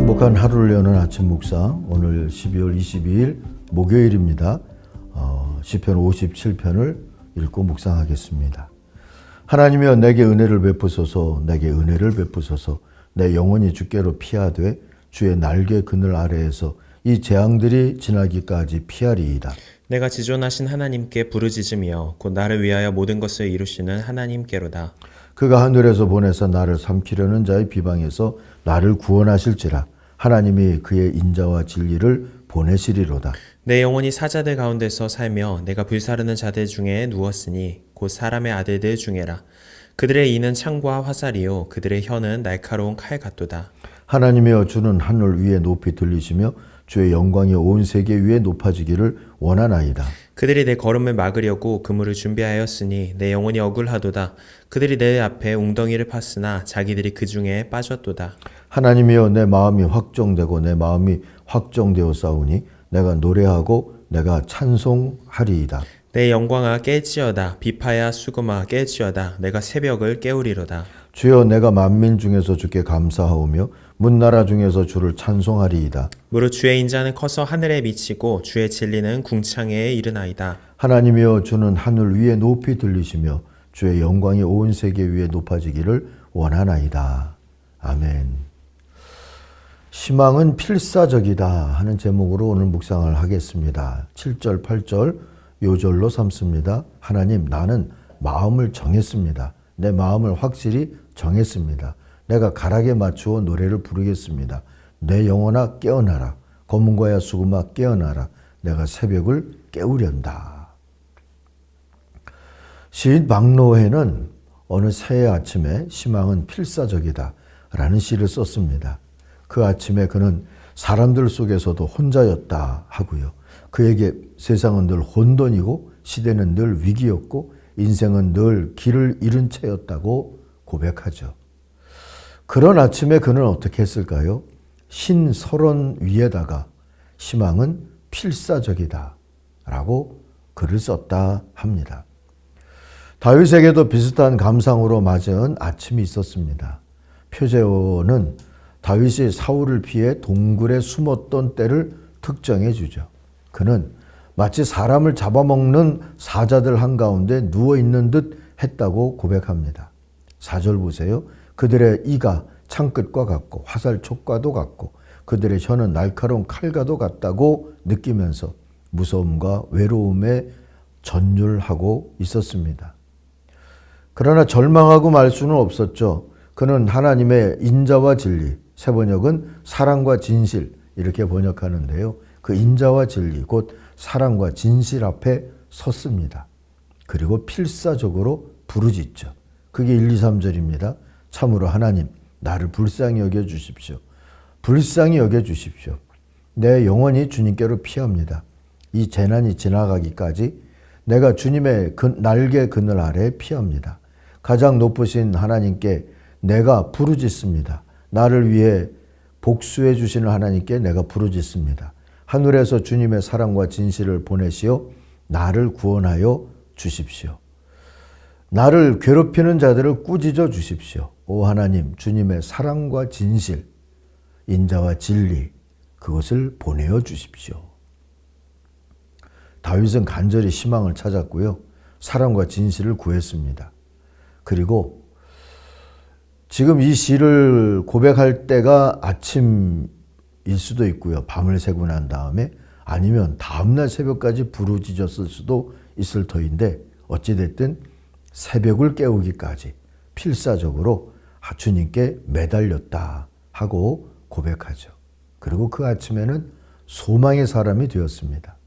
행복한 하루를 여는 아침 묵상, 오늘 12월 22일 목요일입니다. 시편 57편을 읽고 묵상하겠습니다. 하나님이여 내게 은혜를 베푸소서, 내게 은혜를 베푸소서. 내 영혼이 주께로 피하되 주의 날개 그늘 아래에서 이 재앙들이 지나기까지 피하리이다. 내가 지존하신 하나님께 부르짖으며 곧 나를 위하여 모든 것을 이루시는 하나님께로다. 그가 하늘에서 보내서 나를 삼키려는 자의 비방에서 나를 구원하실지라. 하나님이 그의 인자와 진리를 보내시리로다. 내 영혼이 사자들 가운데서 살며 내가 불사르는 자들 중에 누웠으니 곧 사람의 아들들 중에라. 그들의 이는 창과 화살이요 그들의 혀는 날카로운 칼 같도다. 하나님이여 주는 하늘 위에 높이 들리시며 주의 영광이 온 세계 위에 높아지기를 원하나이다. 그들이 내 걸음을 막으려고 그물을 준비하였으니 내 영혼이 억울하도다. 그들이 내 앞에 웅덩이를 팠으나 자기들이 그 중에 빠졌도다. 하나님이여 내 마음이 확정되고 내 마음이 확정되어 싸우니 내가 노래하고 내가 찬송하리이다. 내 영광아 깰지어다. 비파야 수금아 깰지어다. 내가 새벽을 깨우리로다. 주여 내가 만민 중에서 주께 감사하오며 문나라 중에서 주를 찬송하리이다. 무릇 주의 인자는 커서 하늘에 미치고 주의 진리는 궁창에 이르나이다. 하나님이여 주는 하늘 위에 높이 들리시며 주의 영광이 온 세계 위에 높아지기를 원하나이다. 아멘. 희망은 필사적이다 하는 제목으로 오늘 묵상을 하겠습니다. 7절, 8절 요절로 삼습니다. 하나님, 나는 마음을 정했습니다. 내 마음을 확실히 정했습니다. 내가 가락에 맞추어 노래를 부르겠습니다. 내 영혼아 깨어나라. 검은고야 수금아 깨어나라. 내가 새벽을 깨우련다. 시인 박노해는 어느 새해 아침에 희망은 필사적이다 라는 시를 썼습니다. 그 아침에 그는 사람들 속에서도 혼자였다 하고요. 그에게 세상은 늘 혼돈이고 시대는 늘 위기였고 인생은 늘 길을 잃은 채였다고 고백하죠. 그런 아침에 그는 어떻게 했을까요? 신설원 위에다가 희망은 필사적이다 라고 글을 썼다 합니다. 다윗에게도 비슷한 감상으로 맞은 아침이 있었습니다. 표제어는 다윗이 사울을 피해 동굴에 숨었던 때를 특정해 주죠. 그는 마치 사람을 잡아먹는 사자들 한가운데 누워있는 듯 했다고 고백합니다. 4절 보세요. 그들의 이가 창끝과 같고 화살촉과도 같고 그들의 혀는 날카로운 칼과도 같다고 느끼면서 무서움과 외로움에 전율하고 있었습니다. 그러나 절망하고 말 수는 없었죠. 그는 하나님의 인자와 진리, 세번역은 사랑과 진실 이렇게 번역하는데요. 그 인자와 진리, 곧 사랑과 진실 앞에 섰습니다. 그리고 필사적으로 부르짖죠. 그게 1, 2, 3절입니다. 참으로 하나님, 나를 불쌍히 여겨주십시오. 불쌍히 여겨주십시오. 내 영혼이 주님께로 피합니다. 이 재난이 지나가기까지 내가 주님의 날개 그늘 아래 피합니다. 가장 높으신 하나님께 내가 부르짖습니다. 나를 위해 복수해 주시는 하나님께 내가 부르짖습니다. 하늘에서 주님의 사랑과 진실을 보내시어 나를 구원하여 주십시오. 나를 괴롭히는 자들을 꾸짖어 주십시오. 오 하나님, 주님의 사랑과 진실, 인자와 진리, 그것을 보내어 주십시오. 다윗은 간절히 희망을 찾았고요. 사랑과 진실을 구했습니다. 그리고 지금 이 시를 고백할 때가 아침일 수도 있고요. 밤을 새고 난 다음에 아니면 다음날 새벽까지 부르짖었을 수도 있을 터인데 어찌됐든 새벽을 깨우기까지 필사적으로 주님께 매달렸다 하고 고백하죠. 그리고 그 아침에는 소망의 사람이 되었습니다.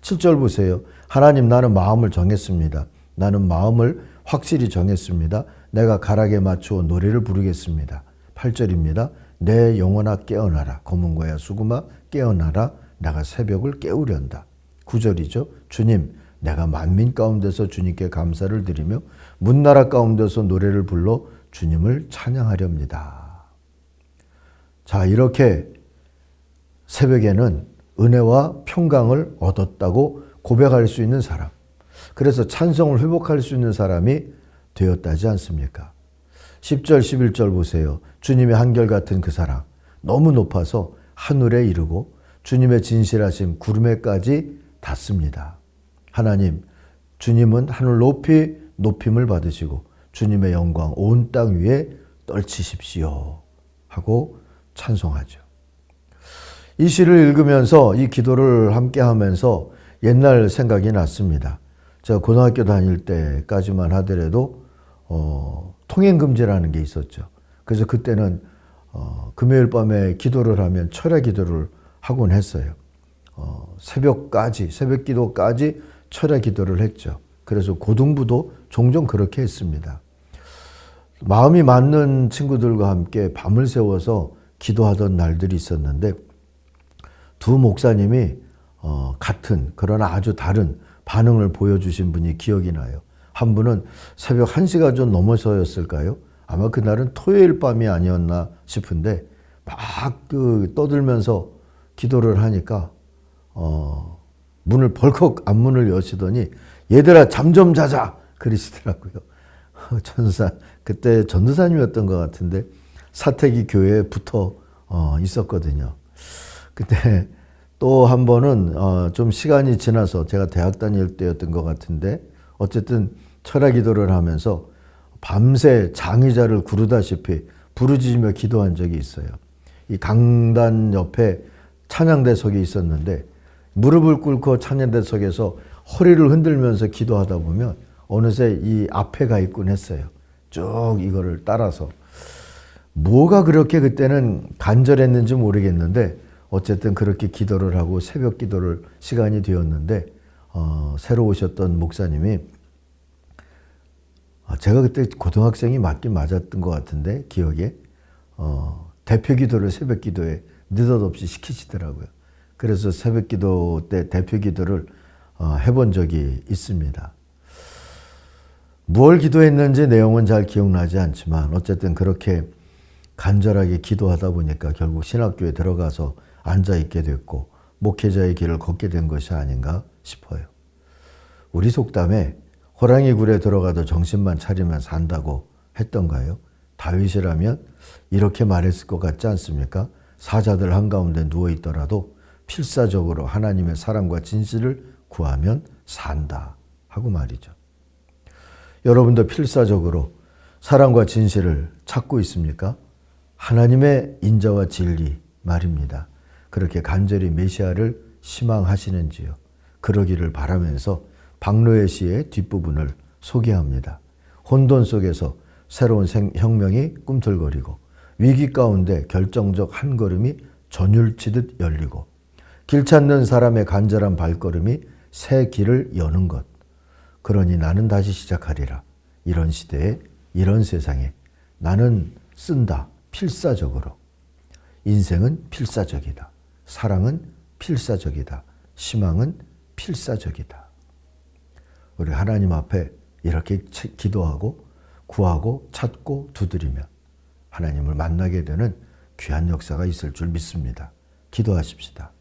7절 보세요. 하나님, 나는 마음을 정했습니다. 나는 마음을 확실히 정했습니다. 내가 가락에 맞추어 노래를 부르겠습니다. 8절입니다. 내 영혼아 깨어나라. 검은고야 수금아 깨어나라. 내가 새벽을 깨우련다. 9절이죠. 주님, 내가 만민 가운데서 주님께 감사를 드리며 문나라 가운데서 노래를 불러 주님을 찬양하렵니다. 자, 이렇게 새벽에는 은혜와 평강을 얻었다고 고백할 수 있는 사람, 그래서 찬송을 회복할 수 있는 사람이 되었다지 않습니까? 10절 11절 보세요. 주님의 한결같은 그 사랑, 너무 높아서 하늘에 이르고 주님의 진실하심 구름에까지 닿습니다. 하나님, 주님은 하늘 높이 높임을 받으시고 주님의 영광 온 땅 위에 떨치십시오 하고 찬송하죠. 이 시를 읽으면서 이 기도를 함께 하면서 옛날 생각이 났습니다. 제가 고등학교 다닐 때까지만 하더라도 통행금지라는 게 있었죠. 그래서 그때는 금요일 밤에 기도를 하면 철야 기도를 하곤 했어요. 새벽 기도까지 철야 기도를 했죠. 그래서 고등부도 종종 그렇게 했습니다. 마음이 맞는 친구들과 함께 밤을 새워서 기도하던 날들이 있었는데 두 목사님이 같은 그러나 아주 다른 반응을 보여주신 분이 기억이 나요. 한 분은 새벽 1시가 좀 넘어서였을까요? 아마 그날은 토요일 밤이 아니었나 싶은데 막 떠들면서 기도를 하니까 문을 벌컥 앞문을 여시더니 얘들아 잠 좀 자자 그러시더라고요. 그때 전도사님이었던 것 같은데 사택이 교회에 붙어 있었거든요. 근데 또 한 번은 좀 시간이 지나서 제가 대학 다닐 때였던 것 같은데 어쨌든 철야 기도를 하면서 밤새 장의자를 구르다시피 부르짖으며 기도한 적이 있어요. 이 강단 옆에 찬양대석이 있었는데 무릎을 꿇고 찬양대석에서 허리를 흔들면서 기도하다 보면 어느새 이 앞에 가 있곤 했어요. 쭉 이거를 따라서. 뭐가 그렇게 그때는 간절했는지 모르겠는데 어쨌든 그렇게 기도를 하고 새벽 기도를 시간이 되었는데 새로 오셨던 목사님이 제가 그때 고등학생이 맞긴 맞았던 것 같은데 기억에 대표 기도를 새벽 기도에 느닷없이 시키시더라고요. 그래서 새벽 기도 때 대표 기도를 해본 적이 있습니다. 무엇 기도했는지 내용은 잘 기억나지 않지만 어쨌든 그렇게 간절하게 기도하다 보니까 결국 신학교에 들어가서 앉아있게 됐고 목회자의 길을 걷게 된 것이 아닌가 싶어요. 우리 속담에 호랑이 굴에 들어가도 정신만 차리면 산다고 했던가요? 다윗이라면 이렇게 말했을 것 같지 않습니까? 사자들 한가운데 누워있더라도 필사적으로 하나님의 사랑과 진실을 구하면 산다 하고 말이죠. 여러분도 필사적으로 사랑과 진실을 찾고 있습니까? 하나님의 인자와 진리 말입니다. 그렇게 간절히 메시아를 희망하시는지요? 그러기를 바라면서 박노해 시의 뒷부분을 소개합니다. 혼돈 속에서 새로운 혁명이 꿈틀거리고 위기 가운데 결정적 한 걸음이 전율치듯 열리고 길 찾는 사람의 간절한 발걸음이 새 길을 여는 것. 그러니 나는 다시 시작하리라. 이런 시대에 이런 세상에 나는 쓴다. 필사적으로. 인생은 필사적이다. 사랑은 필사적이다. 희망은 필사적이다. 우리 하나님 앞에 이렇게 기도하고 구하고 찾고 두드리면 하나님을 만나게 되는 귀한 역사가 있을 줄 믿습니다. 기도하십시다.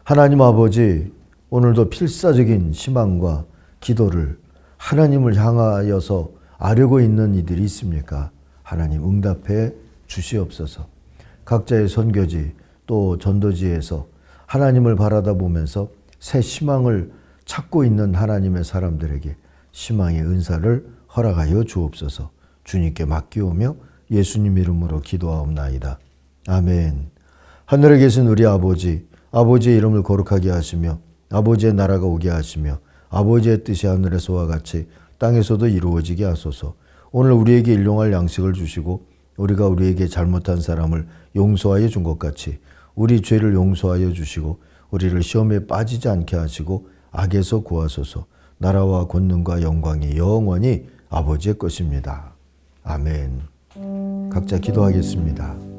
하나님 아버지, 오늘도 필사적인 희망과 기도를 하나님을 향하여서 아뢰고 있는 이들이 있습니까? 하나님 응답해 주시옵소서. 각자의 선교지 또 전도지에서 하나님을 바라다 보면서 새 희망을 찾고 있는 하나님의 사람들에게 희망의 은사를 허락하여 주옵소서. 주님께 맡기오며 예수님 이름으로 기도하옵나이다. 아멘. 하늘에 계신 우리 아버지, 아버지의 이름을 거룩하게 하시며 아버지의 나라가 오게 하시며 아버지의 뜻이 하늘에서와 같이 땅에서도 이루어지게 하소서. 오늘 우리에게 일용할 양식을 주시고 우리가 우리에게 잘못한 사람을 용서하여 준 것 같이 우리 죄를 용서하여 주시고 우리를 시험에 빠지지 않게 하시고 악에서 구하소서. 나라와 권능과 영광이 영원히 아버지의 것입니다. 아멘. 각자 기도하겠습니다.